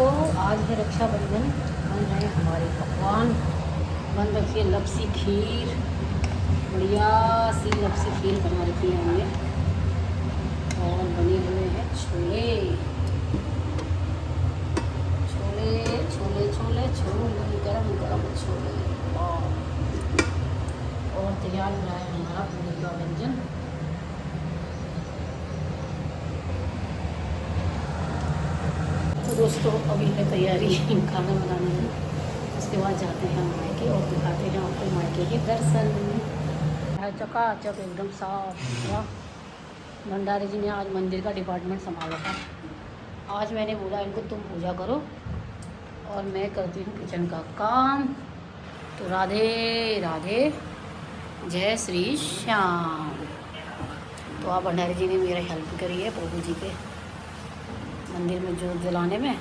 दोस्तों, आज है रक्षाबंधन। बन रहे हैं हमारे पकवान। बन रखी है लपसी खीर, बढ़िया सी लपसी खीर बना रखी है हमने। और बने हुए हैं छोले छोले छोले छोले छोले, गरम गरम छोले। और तैयार हो रहा है हमारा पूरी का व्यंजन। तो दोस्तों, अभी है तैयारी खाना बनाने की। उसके बाद जाते हैं हम मायके और दिखाते हैं आपको मायके के दर्शन। है चकाचक एकदम साफ सुथरा। भंडारी जी ने आज मंदिर का डिपार्टमेंट संभाला था। आज मैंने बोला इनको तुम पूजा करो और मैं करती हूँ किचन का काम। तो राधे राधे, जय श्री श्याम। तो आप भंडारी जी ने मेरा हेल्प करी है प्रभु जी के मंदिर में जोत जलाने में।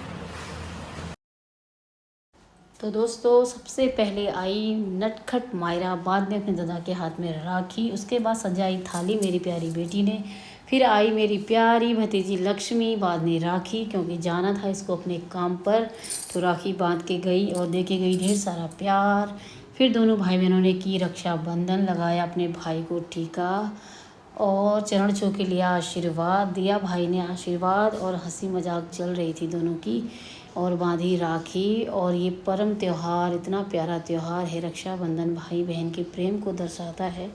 तो दोस्तों, सबसे पहले आई नटखट मायरा, बाद में अपने दादा के हाथ में राखी, उसके बाद सजाई थाली मेरी प्यारी बेटी ने। फिर आई मेरी प्यारी भतीजी लक्ष्मी, बाद में राखी, क्योंकि जाना था इसको अपने काम पर। तो राखी बांध के गई और दे के गई ढेर सारा प्यार। फिर दोनों भाई बहनों ने की रक्षाबंधन, लगाया अपने भाई को टीका और चरण छू के लिया आशीर्वाद, दिया भाई ने आशीर्वाद। और हंसी मजाक चल रही थी दोनों की, और बांधी राखी। और ये परम त्यौहार, इतना प्यारा त्यौहार है रक्षाबंधन, भाई बहन के प्रेम को दर्शाता है।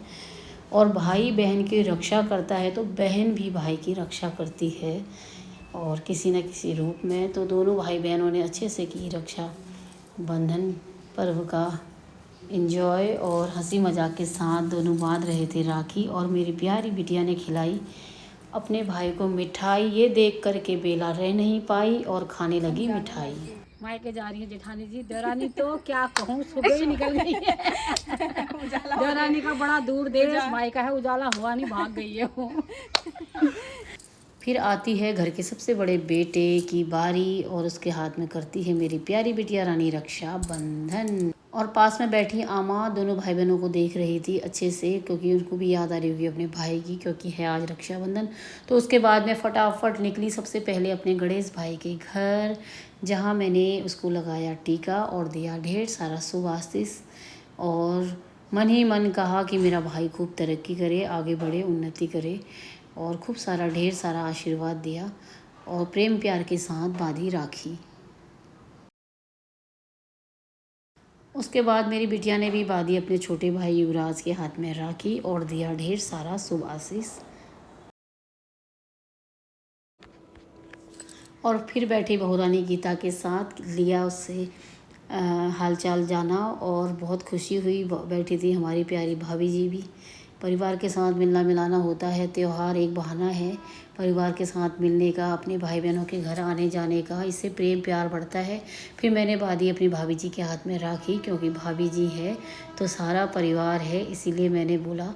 और भाई बहन की रक्षा करता है तो बहन भी भाई की रक्षा करती है, और किसी न किसी रूप में। तो दोनों भाई बहनों ने अच्छे से की रक्षा बंधन पर्व का एंजॉय, और हंसी मजाक के साथ दोनों बांध रहे थे राखी। और मेरी प्यारी बिटिया ने खिलाई अपने भाई को मिठाई। ये देख कर के बेला रह नहीं पाई और खाने लगी मिठाई। मायके जा रही है जेठानी जी। देवरानी तो क्या कहूँ, सुबह ही निकल गई है। देवरानी का बड़ा दूर देश मायका है, उजाला हुआ नहीं, भाग गई है वो। फिर आती है घर के सबसे बड़े बेटे की बारी, और उसके हाथ में करती है मेरी प्यारी बिटिया रानी रक्षा बंधन। और पास में बैठी आमा दोनों भाई बहनों को देख रही थी अच्छे से, क्योंकि उनको भी याद आ रही होगी अपने भाई की, क्योंकि है आज रक्षाबंधन। तो उसके बाद में फटाफट निकली सबसे पहले अपने गणेश भाई के घर, जहाँ मैंने उसको लगाया टीका और दिया ढेर सारा सुवासिस। और मन ही मन कहा कि मेरा भाई खूब तरक्की करे, आगे बढ़े, उन्नति करे, और खूब सारा ढेर सारा आशीर्वाद दिया और प्रेम प्यार के साथ बांधी राखी। उसके बाद मेरी बिटिया ने भी बांधी अपने छोटे भाई युवराज के हाथ में राखी और दिया ढेर सारा शुभ आशीष। और फिर बैठी बहू रानी गीता के साथ, लिया उससे हालचाल जाना, और बहुत खुशी हुई। बैठी थी हमारी प्यारी भाभी जी भी। परिवार के साथ मिलना मिलाना होता है, त्यौहार एक बहाना है परिवार के साथ मिलने का, अपने भाई बहनों के घर आने जाने का, इससे प्रेम प्यार बढ़ता है। फिर मैंने बांधी अपनी भाभी जी के हाथ में राखी, क्योंकि भाभी जी है तो सारा परिवार है, इसीलिए मैंने बोला।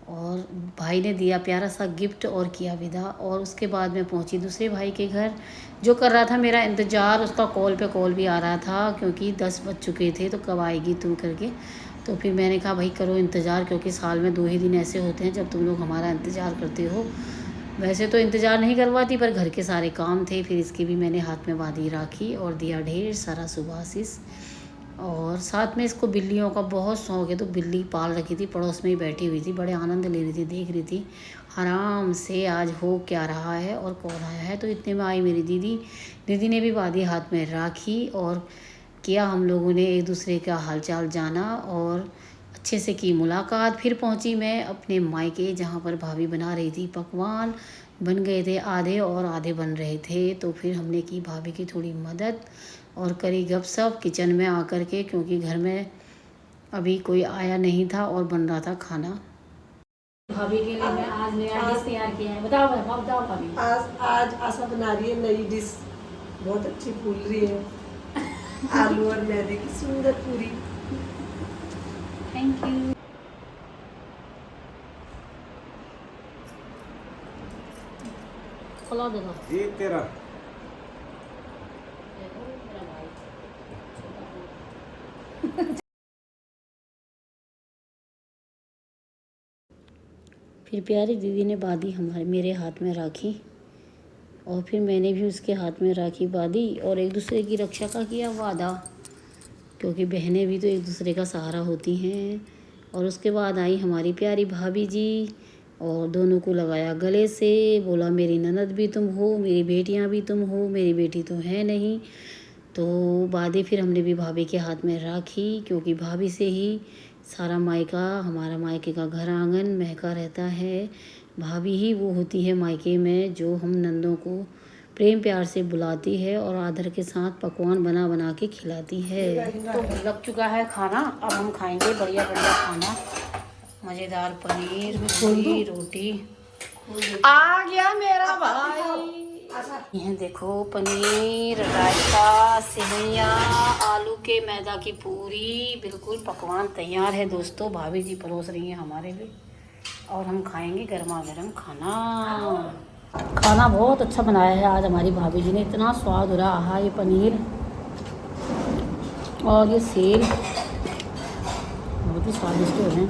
और भाई ने दिया प्यारा सा गिफ्ट और किया विदा। और उसके बाद मैं पहुंची दूसरे भाई के घर, जो कर रहा था मेरा इंतज़ार। उसका कॉल पे कॉल भी आ रहा था, क्योंकि 10 बज चुके थे, तो कब आएगी तुम करके। तो फिर मैंने कहा भाई करो इंतज़ार, क्योंकि साल में 2 ही दिन ऐसे होते हैं जब तुम लोग हमारा इंतज़ार करते हो। वैसे तो इंतज़ार नहीं करवाती, पर घर के सारे काम थे। फिर इसकी भी मैंने हाथ में बांधी राखी और दिया ढेर सारा सुभाशीष। और साथ में इसको बिल्लियों का बहुत शौक़ है, तो बिल्ली पाल रखी थी, पड़ोस में ही बैठी हुई थी, बड़े आनंद ले रही थी, देख रही थी आराम से आज हो क्या रहा है और कौन आया है। तो इतने में आई मेरी दीदी। दीदी ने भी बांधी हाथ में राखी, और किया हम लोगों ने एक दूसरे का हालचाल जाना, और अच्छे से की मुलाकात। फिर पहुंची मैं अपने मायके, जहाँ पर भाभी बना रही थी पकवान। बन गए थे आधे और आधे बन रहे थे, तो फिर हमने की भाभी की थोड़ी मदद और करी गपशप किचन में आकर के, क्योंकि घर में अभी कोई आया नहीं था और बन रहा था खाना। भाभी के लिए मैं आज नया डिश तैयार किया है। बताओ बताओ बताओ भाभी। आज आशा बना रही है नई डिश, बहुत अच्छी फूल रही है। आलू और मैदे की सुंदर पूरी। Thank you. खुला दो ये तेरा फिर प्यारी दीदी ने बांधी हमारे मेरे हाथ में राखी, और फिर मैंने भी उसके हाथ में राखी बांधी और एक दूसरे की रक्षा का किया वादा, क्योंकि बहनें भी तो एक दूसरे का सहारा होती हैं। और उसके बाद आई हमारी प्यारी भाभी जी और दोनों को लगाया गले से, बोला मेरी ननद भी तुम हो, मेरी बेटियां भी तुम हो, मेरी बेटी तो है नहीं। तो बांधी फिर हमने भी भाभी के हाथ में राखी, क्योंकि भाभी से ही सारा मायका, हमारा मायके का घर आंगन महका रहता है। भाभी ही वो होती है मायके में जो हम नंदों को प्रेम प्यार से बुलाती है और आदर के साथ पकवान बना बना के खिलाती है। तो लग चुका है खाना, अब हम खाएंगे बढ़िया बढ़िया खाना, मज़ेदार पनीर पूरी रोटी। आ गया मेरा भाई। यह देखो पनीर, रायता, सेवइयाँ, आलू के मैदा की पूरी, बिल्कुल पकवान तैयार है दोस्तों। भाभी जी परोस रही हैं हमारे लिए और हम खाएंगे गर्मा गर्म खाना। खाना बहुत अच्छा बनाया है आज हमारी भाभी जी ने, इतना स्वाद हो रहा है। ये पनीर और ये सेव बहुत ही स्वादिष्ट हैं।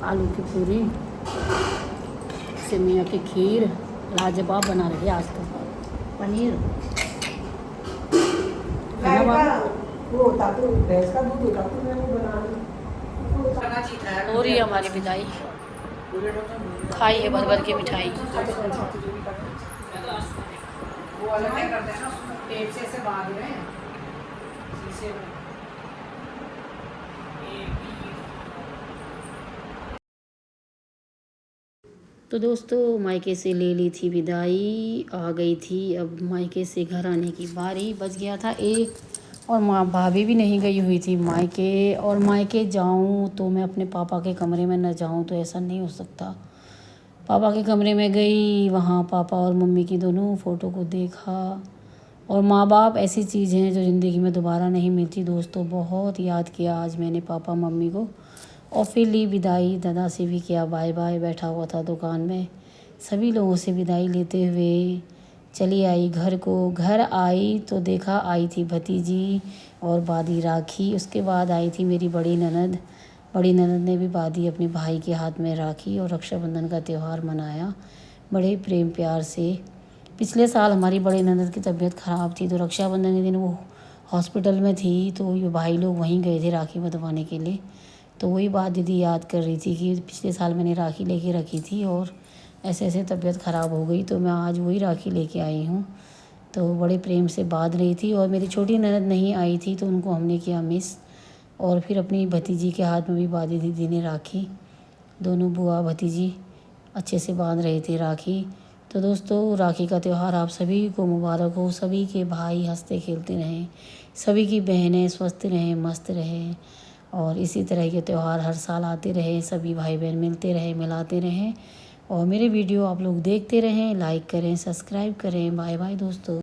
आलू की पूरी, सेवइयाँ की खीर लाजवाब बना रही है आज तो। पनीर वो होता तो भैंस का दूध होता तो मैं वो बना हो रही है हमारी विदाई। खाई है भर भर के मिठाई। वो अलग क्या करते हैं ना, पेट से ऐसे बांध रहे हैं शीशे में। तो दोस्तों मायके से ले ली थी विदाई, आ गई थी अब मायके से घर आने की बारी। बज गया था 1 और माँ भाभी भी नहीं गई हुई थी मायके। और मायके जाऊँ तो मैं अपने पापा के कमरे में न जाऊँ तो ऐसा नहीं हो सकता। पापा के कमरे में गई, वहाँ पापा और मम्मी की दोनों फ़ोटो को देखा। और माँ बाप ऐसी चीज़ हैं जो ज़िंदगी में दोबारा नहीं मिलती दोस्तों। बहुत याद किया आज मैंने पापा मम्मी को। और फिर ली विदाई, दादा से भी किया बाय बाय, बैठा हुआ था दुकान में। सभी लोगों से विदाई लेते हुए चली आई घर को। घर आई तो देखा आई थी भतीजी और बादी राखी। उसके बाद आई थी मेरी बड़ी ननद। बड़ी ननद ने भी बादी अपने भाई के हाथ में राखी और रक्षाबंधन का त्यौहार मनाया बड़े प्रेम प्यार से। पिछले साल हमारी बड़ी ननद की तबीयत ख़राब थी तो रक्षाबंधन के दिन वो हॉस्पिटल में थी, तो ये भाई लोग वहीं गए थे राखी बंधवाने के लिए। तो वही बात दीदी याद कर रही थी कि पिछले साल मैंने राखी लेके रखी थी और ऐसे ऐसे तबीयत ख़राब हो गई, तो मैं आज वही राखी लेके आई हूँ। तो बड़े प्रेम से बांध रही थी। और मेरी छोटी ननद नहीं आई थी तो उनको हमने किया मिस। और फिर अपनी भतीजी के हाथ में भी बांधी दीदी ने राखी। दोनों बुआ भतीजी अच्छे से बांध रहे थे राखी। तो दोस्तों राखी का त्यौहार आप सभी को मुबारक हो। सभी के भाई हंसते खेलते रहें, सभी की बहनें स्वस्थ रहें, मस्त रहें और इसी तरह के त्यौहार हर साल आते रहें। सभी भाई बहन मिलते रहें, मिलाते रहें और मेरे वीडियो आप लोग देखते रहें, लाइक करें, सब्सक्राइब करें। बाय बाय दोस्तों।